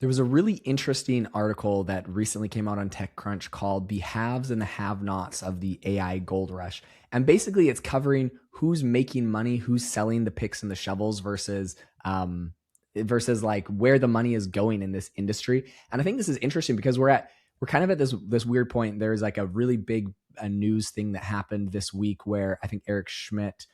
There was a really interesting article that recently came out on TechCrunch called The Haves and the Have-Nots of the AI Gold Rush. And basically it's covering who's making money, who's selling the picks and the shovels versus like where the money is going in this industry. And I think this is interesting because we're kind of at this weird point. There's like a really big news thing that happened this week where I think Eric Schmidt,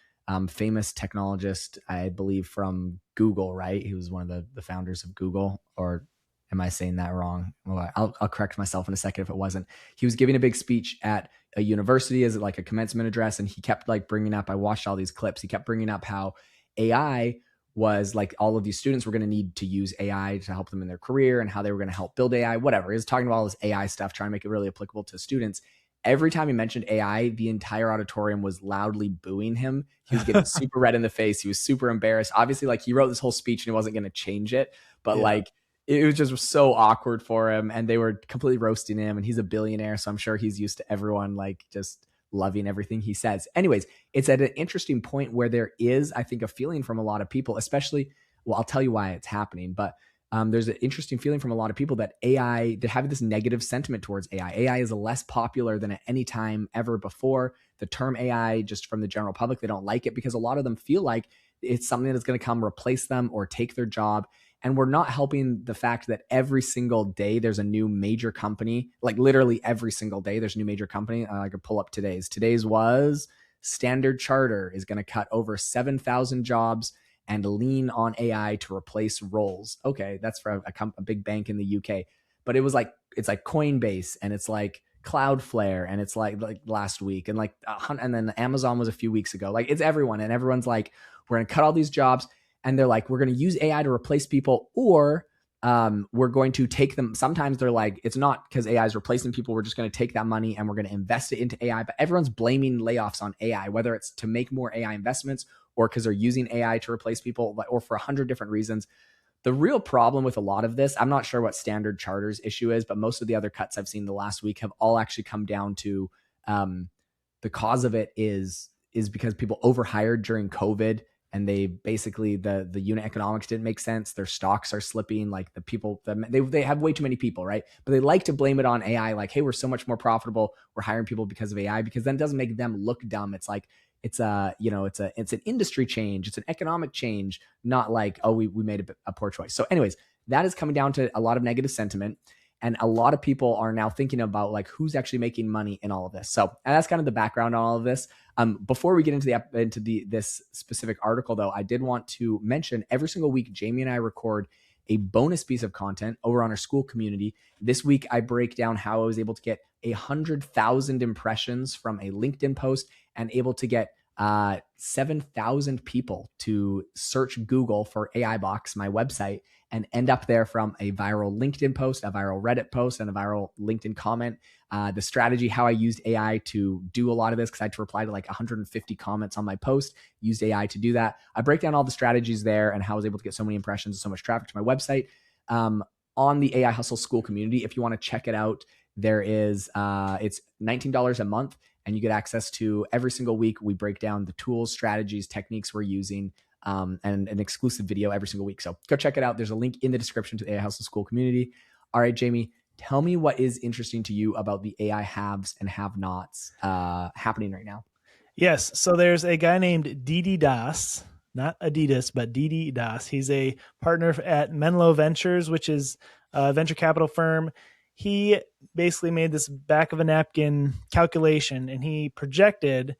famous technologist, I believe from Google, right? He was one of the founders of Google, or am I saying that wrong? Well, I'll correct myself in a second if it wasn't. He was giving a big speech at a university as like a commencement address, and he kept like bringing up. I watched all these clips. He kept bringing up how AI was like all of these students were going to need to use AI to help them in their career and how they were going to help build AI, whatever. He was talking about all this AI stuff, trying to make it really applicable to students. Every time he mentioned AI, the entire auditorium was loudly booing him. He was getting super red in the face. He was super embarrassed. Obviously, like he wrote this whole speech and he wasn't going to change it, but like it was just so awkward for him, and they were completely roasting him, and he's a billionaire, so I'm sure he's used to everyone like just loving everything he says. Anyways, it's at an interesting point where there is, I think, a feeling from a lot of people, especially, well, I'll tell you why it's happening, but there's an interesting feeling from a lot of people that AI, they have this negative sentiment towards AI. AI is less popular than at any time ever before. The term AI, just from the general public, they don't like it because a lot of them feel like it's something that's going to come replace them or take their job. And we're not helping the fact that every single day there's a new major company, like literally every single day there's a new major company. I could pull up today's. Today's was Standard Charter is going to cut over 7,000 jobs and lean on AI to replace roles. Okay, that's for a big bank in the UK. But it was like, it's like Coinbase and it's like Cloudflare and it's like last week and like and then Amazon was a few weeks ago. Like it's everyone, and everyone's like, we're going to cut all these jobs, and they're like, we're going to use AI to replace people, or we're going to take them. Sometimes they're like, it's not because AI is replacing people. We're just going to take that money and we're going to invest it into AI. But everyone's blaming layoffs on AI, whether it's to make more AI investments or because they're using AI to replace people, or for 100 different reasons. The real problem with a lot of this, I'm not sure what Standard Charter's issue is, but most of the other cuts I've seen the last week have all actually come down to the cause of it is because people overhired during COVID, and they basically the unit economics didn't make sense. Their stocks are slipping. Like the people, they have way too many people, right? But they like to blame it on AI. Like, hey, we're so much more profitable. We're hiring people because of AI, because then it doesn't make them look dumb. It's like it's an industry change. It's an economic change, not like, oh, we made a poor choice. So anyways, that is coming down to a lot of negative sentiment. And a lot of people are now thinking about like who's actually making money in all of this. So that's kind of the background on all of this. Before we get into this specific article, though, I did want to mention every single week, Jamie and I record a bonus piece of content over on our school community. This week, I break down how I was able to get 100,000 impressions from a LinkedIn post and able to get 7,000 people to search Google for AI Box, my website, and end up there from a viral LinkedIn post, a viral Reddit post, and a viral LinkedIn comment. The strategy, how I used AI to do a lot of this, because I had to reply to like 150 comments on my post, used AI to do that. I break down all the strategies there and how I was able to get so many impressions and so much traffic to my website. On the AI Hustle School community, if you want to check it out, there is, it's $19 a month, and you get access to every single week. We break down the tools, strategies, techniques we're using, and an exclusive video every single week. So go check it out. There's a link in the description to the AI Hustle School community. All right, Jamie, tell me what is interesting to you about the AI haves and have-nots happening right now. Yes. So there's a guy named Didi Das, not Adidas, but Didi Das. He's a partner at Menlo Ventures, which is a venture capital firm. He basically made this back of a napkin calculation, and he projected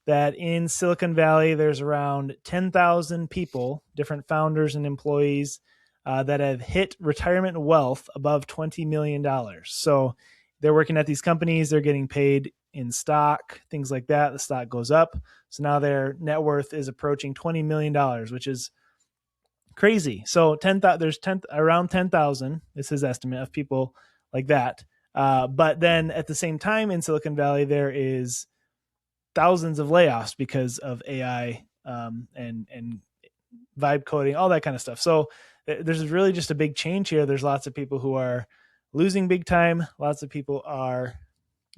that in Silicon Valley, there's around 10,000 people, different founders and employees, that have hit retirement wealth above $20 million. So they're working at these companies, they're getting paid in stock, things like that. The stock goes up. So now their net worth is approaching $20 million, which is crazy. So there's around 10,000 is his estimate of people like that. But then at the same time in Silicon Valley, there is thousands of layoffs because of AI and vibe coding, all that kind of stuff. So there's really just a big change here. There's lots of people who are losing big time. Lots of people are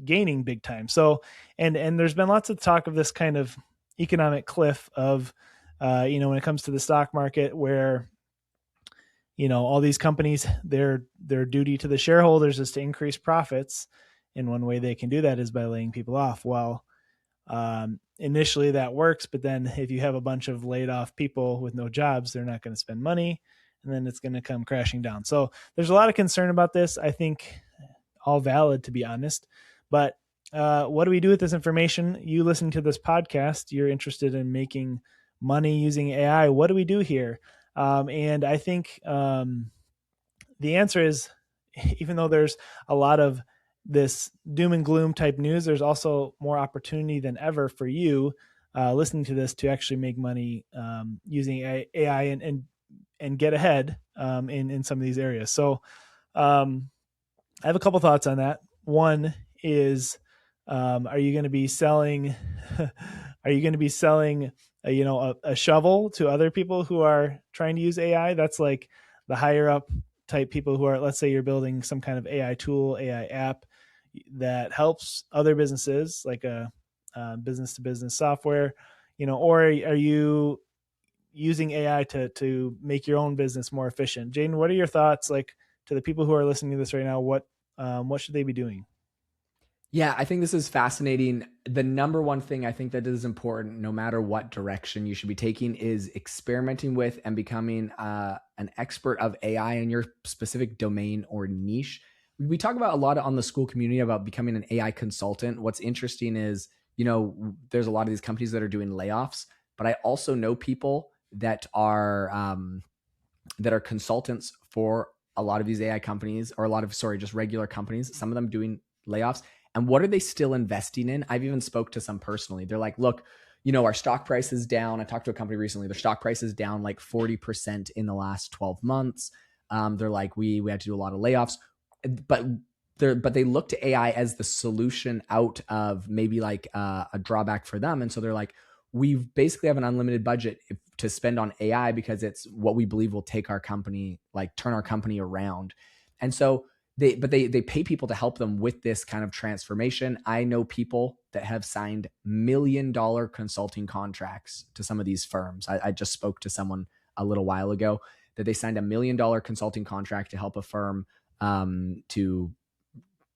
gaining big time. So, and there's been lots of talk of this kind of economic cliff of, when it comes to the stock market where, all these companies, their duty to the shareholders is to increase profits. And one way they can do that is by laying people off. Well, initially that works, but then if you have a bunch of laid off people with no jobs, they're not going to spend money, and then it's going to come crashing down. So there's a lot of concern about this. I think all valid, to be honest. But what do we do with this information? You listen to this podcast, you're interested in making money using AI. What do we do here? And I think the answer is, even though there's a lot of this doom and gloom type news, there's also more opportunity than ever for you listening to this to actually make money using AI and get ahead in some of these areas. So I have a couple thoughts on that. One is, are you going to be selling a shovel to other people who are trying to use AI? That's like the higher up type people who are, let's say you're building some kind of AI tool, AI app that helps other businesses, like a business to business software, or are you using AI to make your own business more efficient? Jaden, what are your thoughts, like, to the people who are listening to this right now? What should they be doing? Yeah, I think this is fascinating. The number one thing I think that is important, no matter what direction you should be taking, is experimenting with and becoming an expert of AI in your specific domain or niche. We talk about a lot on the school community about becoming an AI consultant. What's interesting is, there's a lot of these companies that are doing layoffs, but I also know people that are consultants for a lot of these AI companies, or just regular companies, some of them doing layoffs. And what are they still investing in? I've even spoke to some personally. They're like, look, our stock price is down. I talked to a company recently. Their stock price is down like 40% in the last 12 months. They're like, we had to do a lot of layoffs, but they look to AI as the solution out of maybe like a drawback for them. And so they're like, we basically have an unlimited budget to spend on AI because it's what we believe will take our company, like turn our company around. And so they pay people to help them with this kind of transformation. I know people that have signed $1 million consulting contracts to some of these firms. I just spoke to someone a little while ago that they signed $1 million consulting contract to help a firm to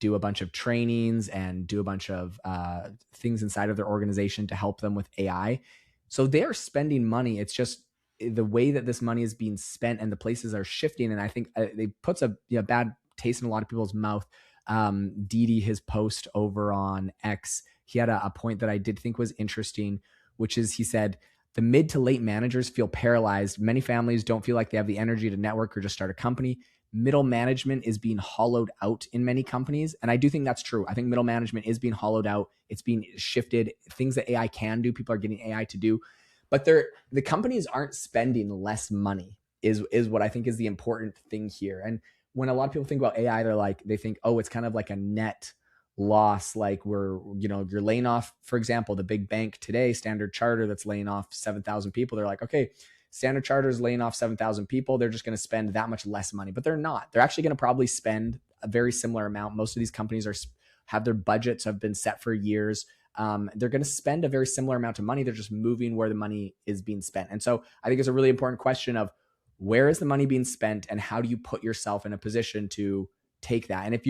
do a bunch of trainings and do a bunch of things inside of their organization to help them with AI. So they are spending money. It's just the way that this money is being spent and the places are shifting. And I think they puts a bad taste in a lot of people's mouth. Didi, his post over on X, he had a point that I did think was interesting, which is he said, the mid to late managers feel paralyzed. Many families don't feel like they have the energy to network or just start a company. Middle management is being hollowed out in many companies. And I do think that's true. I think middle management is being hollowed out. It's being shifted. Things that AI can do, people are getting AI to do. But the companies aren't spending less money is what I think is the important thing here. And when a lot of people think about AI, they think, oh, it's kind of like a net loss. Like you're laying off, for example, the big bank today, Standard Chartered, that's laying off 7,000 people. They're like, okay, Standard Chartered is laying off 7,000 people. They're just going to spend that much less money, but they're not. They're actually going to probably spend a very similar amount. Most of these companies have their budgets have been set for years. They're going to spend a very similar amount of money. They're just moving where the money is being spent. And so I think it's a really important question of where is the money being spent and how do you put yourself in a position to take that? And if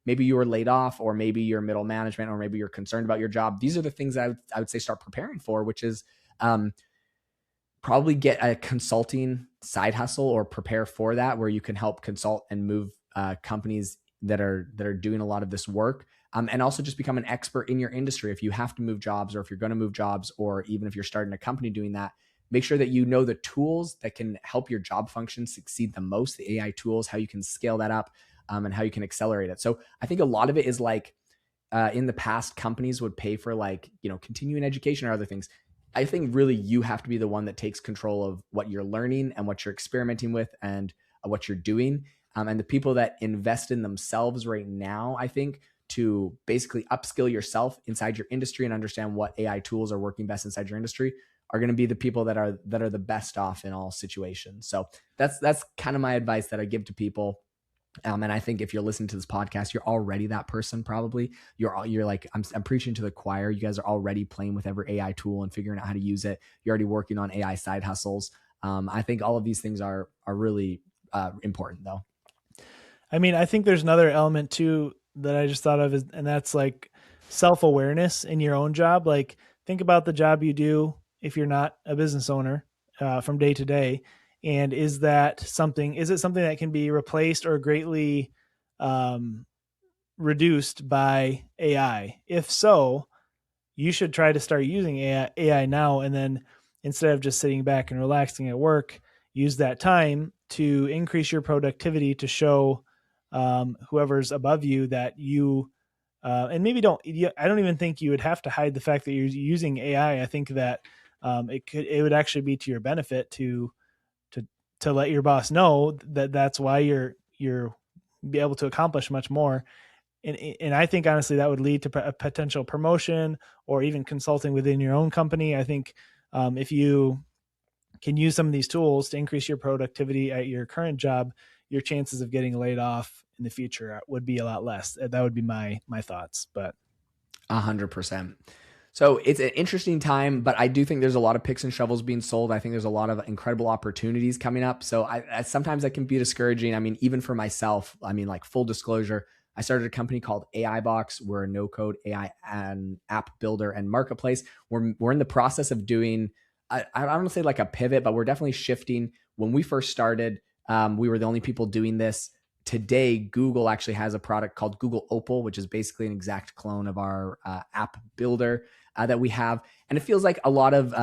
maybe you were laid off, or maybe you're middle management, or maybe you're concerned about your job, these are the things that I would say start preparing for, which is probably get a consulting side hustle or prepare for that, where you can help consult and move companies that are doing a lot of this work. And also just become an expert in your industry. If you have to move jobs, or if you're going to move jobs, or even if you're starting a company doing that, make sure that you know the tools that can help your job function succeed the most, the AI tools, how you can scale that up, and how you can accelerate it. So I think a lot of it is like in the past, companies would pay for continuing education or other things. I think really you have to be the one that takes control of what you're learning and what you're experimenting with and what you're doing. And the people that invest in themselves right now, I think, to basically upskill yourself inside your industry and understand what AI tools are working best inside your industry, are going to be the people that are the best off in all situations. So that's kind of my advice that I give to people. And I think if you're listening to this podcast, you're already that person. Probably you're like, I'm preaching to the choir. You guys are already playing with every AI tool and figuring out how to use it. You're already working on AI side hustles. I think all of these things are really important though. I mean, I think there's another element too that I just thought of, and that's like self-awareness in your own job. Like, think about the job you do if you're not a business owner from day to day. And is it something that can be replaced or greatly um, reduced by AI? If so, you should try to start using AI now. And then instead of just sitting back and relaxing at work, use that time to increase your productivity to show whoever's above you that you and maybe I don't even think you would have to hide the fact that you're using AI. I think that it would actually be to your benefit to let your boss know that that's why you're be able to accomplish much more. And I think honestly that would lead to a potential promotion or even consulting within your own company. I think if you can use some of these tools to increase your productivity at your current job, your chances of getting laid off in the future would be a lot less. That would be my thoughts. But 100%. So it's an interesting time, but I do think there's a lot of picks and shovels being sold. I think there's a lot of incredible opportunities coming up. So I sometimes that can be discouraging. I mean, even for myself, I mean, like full disclosure, I started a company called AI Box. We're a no-code AI and app builder and marketplace. We're in the process of doing, I don't want to say like a pivot, but we're definitely shifting. When we first started, we were the only people doing this. Today, Google actually has a product called Google Opal, which is basically an exact clone of our app builder that we have, and it feels like a lot of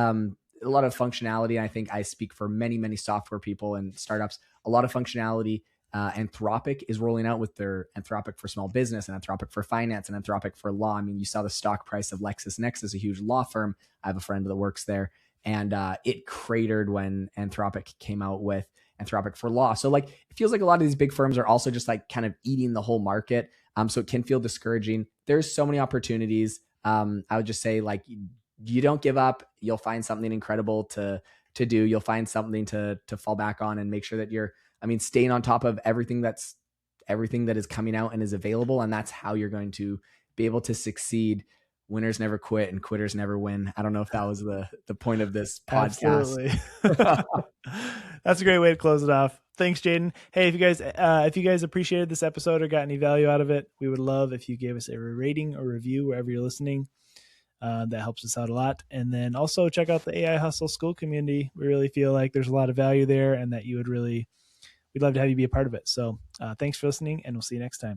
functionality. I think I speak for many software people and startups. A lot of functionality. Anthropic is rolling out with their Anthropic for small business and Anthropic for finance and Anthropic for law. I mean, you saw the stock price of LexisNexis, a huge law firm. I have a friend that works there, and it cratered when Anthropic came out with Anthropic for law. So like, it feels like a lot of these big firms are also just like kind of eating the whole market. So it can feel discouraging. There's so many opportunities. I would just say like, you don't give up. You'll find something incredible to do. You'll find something to fall back on and make sure that you're, staying on top of everything that is coming out and is available. And that's how you're going to be able to succeed. Winners never quit and quitters never win. I don't know if that was the point of this podcast. Absolutely. That's a great way to close it off. Thanks, Jaden. Hey, if you guys appreciated this episode or got any value out of it, we would love if you gave us a rating or review wherever you're listening. That helps us out a lot. And then also check out the AI Hustle School community. We really feel like there's a lot of value there and that we'd love to have you be a part of it. So thanks for listening, and we'll see you next time.